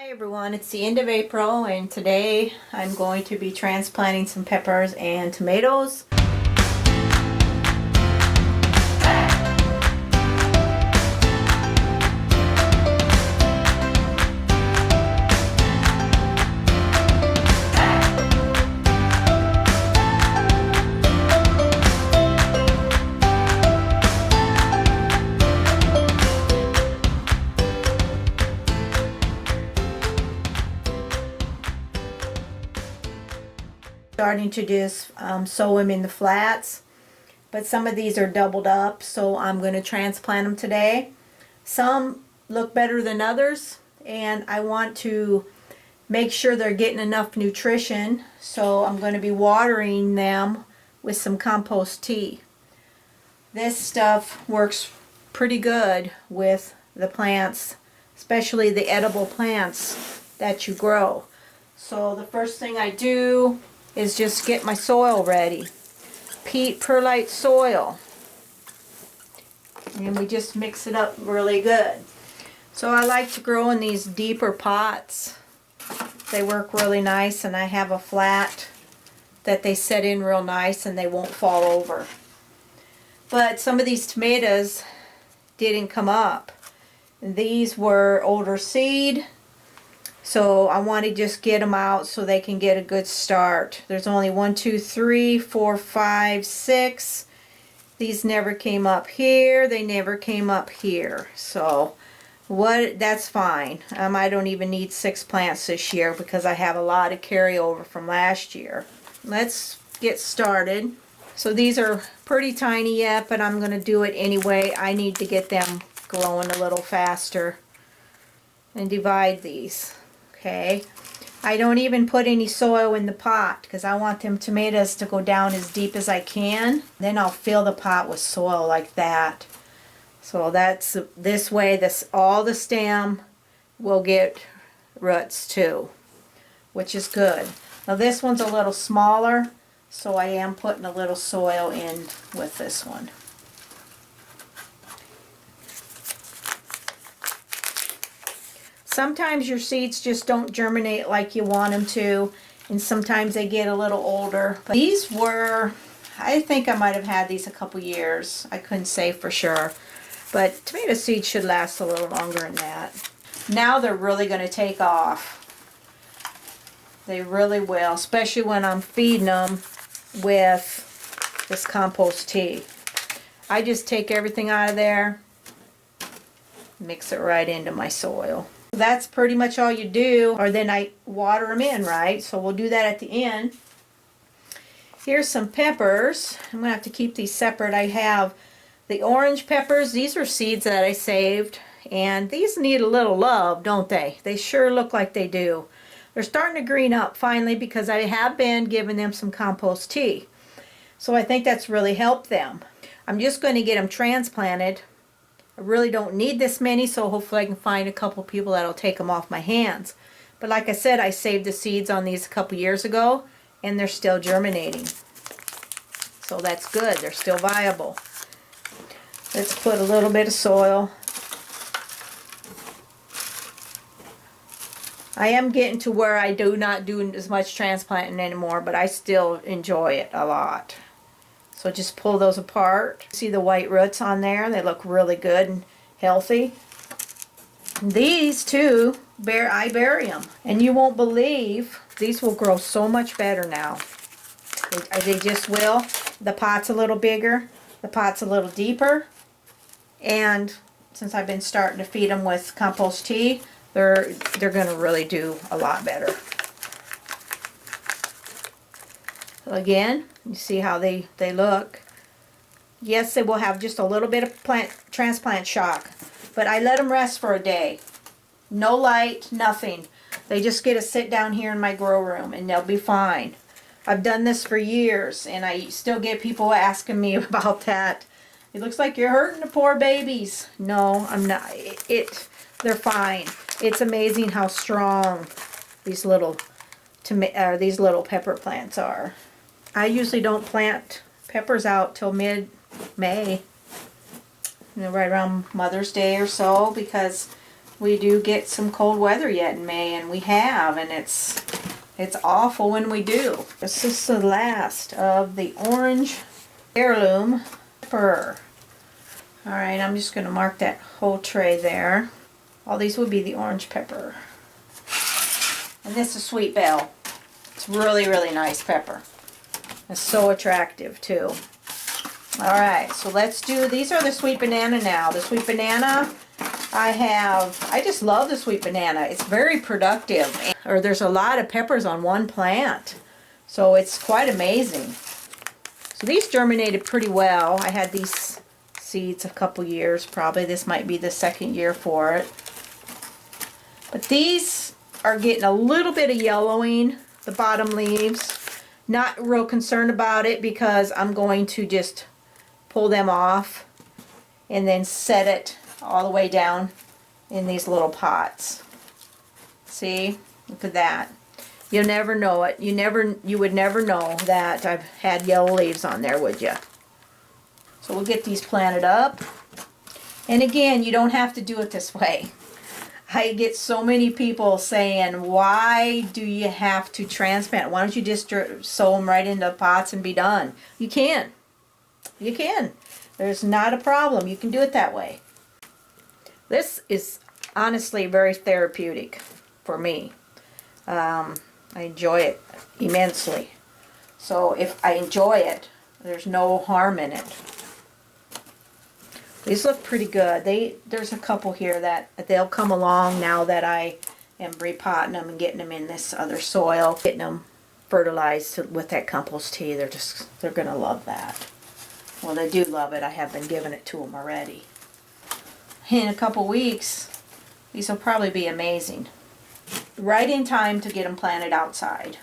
Hi everyone, it's the end of April and today I'm going to be transplanting some peppers and tomatoes. Starting to just sow them in the flats, but some of these are doubled up, so I'm going to transplant them today. Some look better than others, and I want to make sure they're getting enough nutrition, so I'm going to be watering them with some compost tea. This stuff works pretty good with the plants, especially the edible plants that you grow. So the first thing I do is just get my soil ready. Peat perlite soil. And we just mix it up really good. So I like to grow in these deeper pots. They work really nice, and I have a flat that they set in real nice and they won't fall over. But some of these tomatoes didn't come up. These were older seed. So I want to just get them out so they can get a good start. There's only 1, 2, 3, 4, 5, 6. These never came up here. They never came up here. So that's fine. I don't even need 6 plants this year because I have a lot of carryover from last year. Let's get started. So these are pretty tiny yet, but I'm going to do it anyway. I need to get them growing a little faster. And divide these. Okay, I don't even put any soil in the pot because I want them tomatoes to go down as deep as I can. Then I'll fill the pot with soil like that. So that's this way. All the stem will get roots too, which is good. Now this one's a little smaller, so I am putting a little soil in with this one. Sometimes your seeds just don't germinate like you want them to, and sometimes they get a little older. But these were, I think I might have had these a couple years. I couldn't say for sure. But tomato seeds should last a little longer than that. Now they're really going to take off. They really will, especially when I'm feeding them with this compost tea. I just take everything out of there, mix it right into my soil. That's pretty much all you do, or then I water them in, right? So we'll do that at the end. Here's some peppers. I'm going to have to keep these separate. I have the orange peppers. These are seeds that I saved, and these need a little love, don't they? They sure look like they do. They're starting to green up finally because I have been giving them some compost tea. So I think that's really helped them. I'm just going to get them transplanted. I really don't need this many, so hopefully I can find a couple people that'll take them off my hands. But like I said, I saved the seeds on these a couple years ago, and they're still germinating. So that's good. They're still viable. Let's put a little bit of soil. I am getting to where I do not do as much transplanting anymore, but I still enjoy it a lot. So just pull those apart. See the white roots on there? They look really good and healthy. And these too, I bury them. And you won't believe, these will grow so much better now. They just will. The pot's a little bigger. The pot's a little deeper. And since I've been starting to feed them with compost tea, they're going to really do a lot better. So again, you see how they look. Yes, they will have just a little bit of transplant shock, but I let them rest for a day. No light, nothing. They just get to sit down here in my grow room and they'll be fine. I've done this for years and I still get people asking me about that. It looks like you're hurting the poor babies. No, I'm not. They're fine. It's amazing how strong these little pepper plants are. I usually don't plant peppers out till mid-May, right around Mother's Day or so, because we do get some cold weather yet in May, and we have, and it's awful when we do. This is the last of the orange heirloom pepper. All right, I'm just going to mark that whole tray there. All these would be the orange pepper. And this is sweet bell. It's really, really nice pepper. It's so attractive too. All right, so let's do, these are the sweet banana now. The sweet banana, I just love the sweet banana. It's very productive. Or there's a lot of peppers on one plant. So it's quite amazing. So these germinated pretty well. I had these seeds a couple years probably. This might be the second year for it. But these are getting a little bit of yellowing, the bottom leaves. Not real concerned about it because I'm going to just pull them off and then set it all the way down in these little pots. See? Look at that. You'll never know it. You would never know that I've had yellow leaves on there, would you? So we'll get these planted up. And again, you don't have to do it this way. I get so many people saying, why do you have to transplant? Why don't you just sow them right into the pots and be done? You can. You can. There's not a problem. You can do it that way. This is honestly very therapeutic for me. I enjoy it immensely. So if I enjoy it, there's no harm in it. These look pretty good. There's a couple here that they'll come along now that I am repotting them and getting them in this other soil, getting them fertilized with that compost tea. They're gonna love that. Well, they do love it. I have been giving it to them already. In a couple weeks, these will probably be amazing. Right in time to get them planted outside.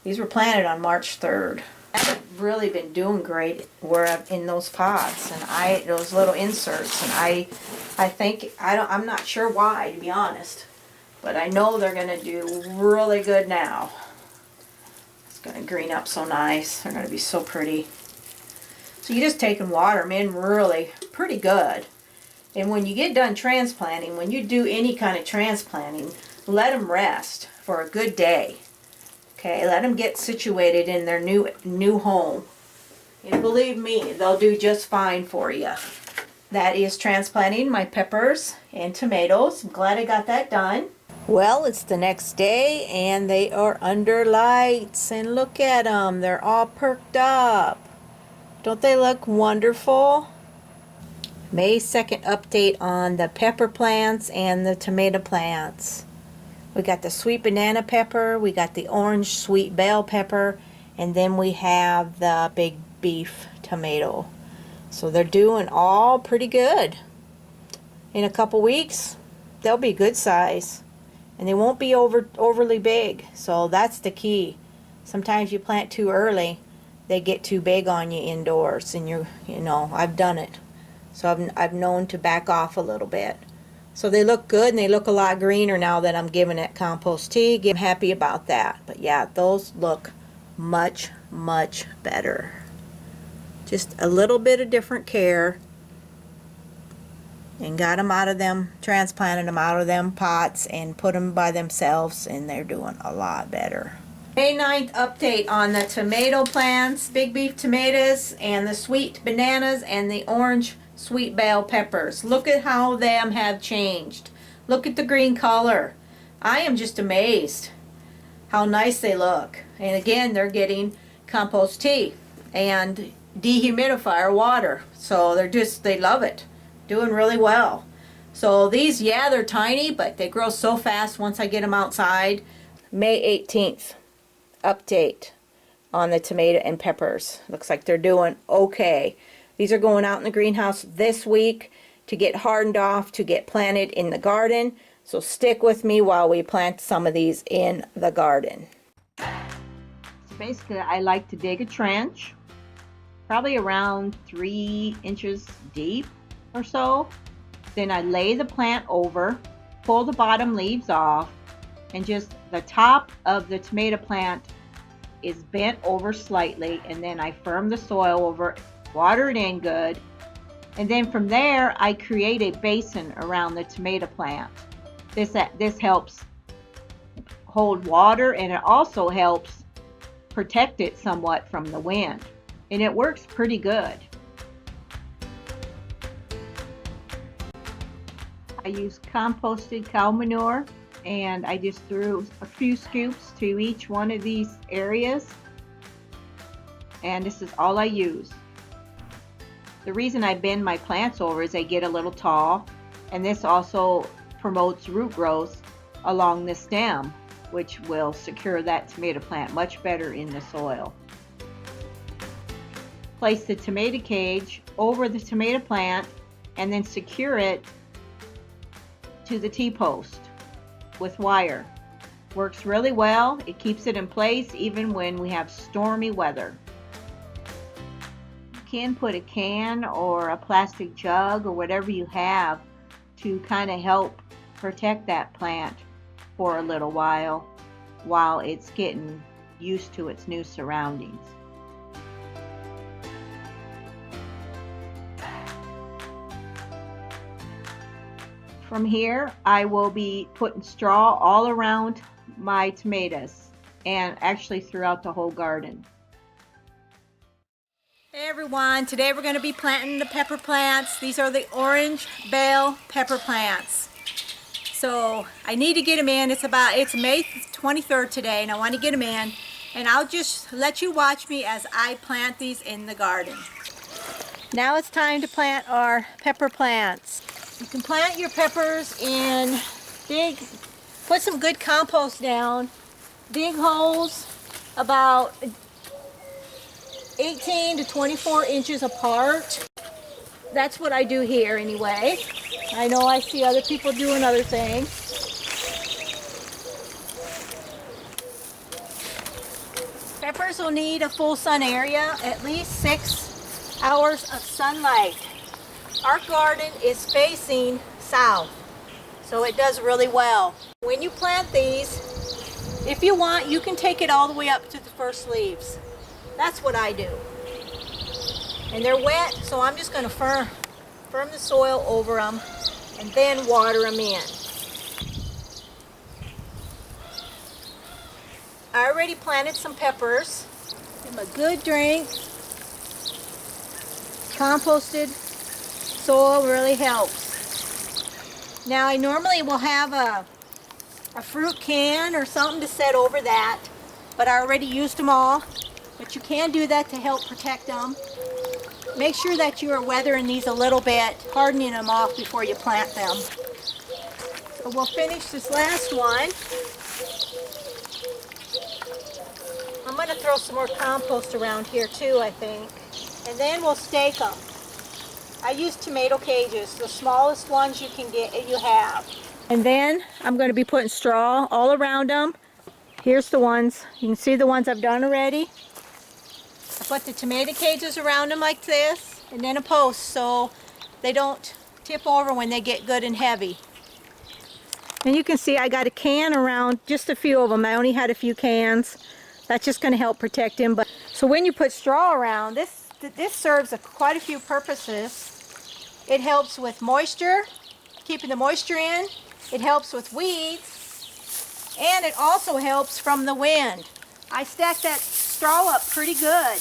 These were planted on March 3rd. I haven't really been doing great in those pots and those little inserts, and I think I'm not sure why, to be honest, but I know they're gonna do really good now. It's gonna green up so nice. They're gonna be so pretty. So you just take and water them in really pretty good. And when you get done transplanting, when you do any kind of transplanting, let them rest for a good day. Okay, let them get situated in their new home. And believe me, they'll do just fine for you. That is transplanting my peppers and tomatoes. I'm glad I got that done. Well, it's the next day and they are under lights. And look at them, they're all perked up. Don't they look wonderful? May 2nd update on the pepper plants and the tomato plants. We got the sweet banana pepper, we got the orange sweet bell pepper, and then we have the big beef tomato. So they're doing all pretty good. In a couple weeks, they'll be good size. And they won't be overly big. So that's the key. Sometimes you plant too early, they get too big on you indoors, and you know, I've done it. So I've known to back off a little bit. So they look good, and they look a lot greener now that I'm giving it compost tea. I'm happy about that. But yeah, those look much, much better. Just a little bit of different care. And got them out of them, transplanted them out of them pots and put them by themselves, and they're doing a lot better. May 9th update on the tomato plants, big beef tomatoes, and the sweet bananas, and the orange sweet bell peppers. Look at how them have changed. Look at the green color. I am just amazed how nice they look. And again, they're getting compost tea and dehumidifier water. So they love it. Doing really well. So these, yeah, they're tiny, but they grow so fast once I get them outside. May 18th update on the tomato and peppers. Looks like they're doing okay. These are going out in the greenhouse this week to get hardened off to get planted in the garden. So stick with me while we plant some of these in the garden. Basically, I like to dig a trench, probably around 3 inches deep or so. Then I lay the plant over, pull the bottom leaves off, and just the top of the tomato plant is bent over slightly, and then I firm the soil over, water it in good, and then from there I create a basin around the tomato plant. This helps hold water, and it also helps protect it somewhat from the wind, and it works pretty good. I use composted cow manure, and I just threw a few scoops to each one of these areas, and this is all I use. The reason I bend my plants over is they get a little tall, and this also promotes root growth along the stem, which will secure that tomato plant much better in the soil. Place the tomato cage over the tomato plant and then secure it to the T-post with wire. Works really well. It keeps it in place even when we have stormy weather. You can put a can or a plastic jug or whatever you have to kind of help protect that plant for a little while it's getting used to its new surroundings. From here, I will be putting straw all around my tomatoes and actually throughout the whole garden. Hey everyone, today we're going to be planting the pepper plants. These are the orange bell pepper plants. So I need to get them in. It's May 23rd today, and I want to get them in. And I'll just let you watch me as I plant these in the garden. Now it's time to plant our pepper plants. You can plant your peppers in put some good compost down, dig holes about 18 to 24 inches apart. That's what I do here anyway. I know I see other people doing other things. Peppers will need a full sun area, at least 6 hours of sunlight. Our garden is facing south, so it does really well. When you plant these, if you want, you can take it all the way up to the first leaves. That's what I do. And they're wet, so I'm just going to firm the soil over them and then water them in. I already planted some peppers. Give them a good drink. Composted soil really helps. Now I normally will have a fruit can or something to set over that, but I already used them all. But you can do that to help protect them. Make sure that you are weathering these a little bit, hardening them off before you plant them. So we'll finish this last one. I'm going to throw some more compost around here too, I think. And then we'll stake them. I use tomato cages, the smallest ones you have. And then I'm going to be putting straw all around them. Here's the ones. You can see the ones I've done already. I put the tomato cages around them like this, and then a post so they don't tip over when they get good and heavy. And you can see I got a can around, just a few of them. I only had a few cans. That's just going to help protect them. But so when you put straw around, this serves quite a few purposes. It helps with moisture, keeping the moisture in. It helps with weeds, and it also helps from the wind. I stacked that straw up pretty good,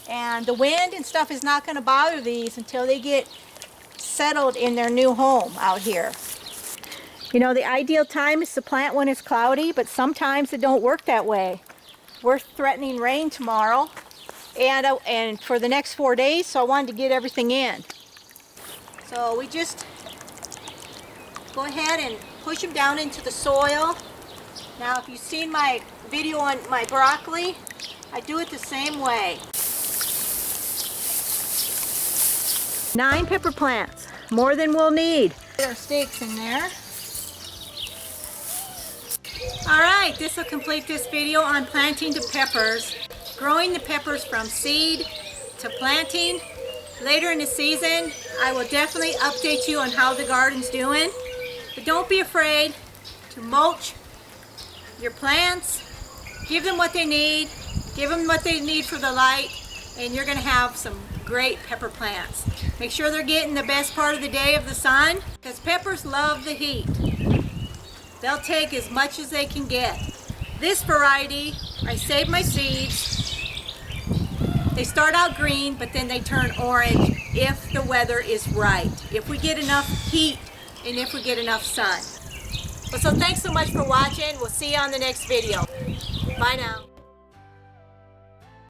and the wind and stuff is not going to bother these until they get settled in their new home out here. You know, the ideal time is to plant when it's cloudy, but sometimes it don't work that way. We're threatening rain tomorrow and for the next 4 days, so I wanted to get everything in. So we just go ahead and push them down into the soil. Now if you've seen my video on my broccoli, I do it the same way. 9 pepper plants, more than we'll need. There are stakes in there. Alright, this will complete this video on planting the peppers. Growing the peppers from seed to planting. Later in the season, I will definitely update you on how the garden's doing. But don't be afraid to mulch your plants. Give them what they need. Give them what they need for the light, and you're going to have some great pepper plants. Make sure they're getting the best part of the day of the sun, because peppers love the heat. They'll take as much as they can get. This variety, I saved my seeds. They start out green, but then they turn orange if the weather is right. If we get enough heat and if we get enough sun. So thanks so much for watching. We'll see you on the next video. Bye now.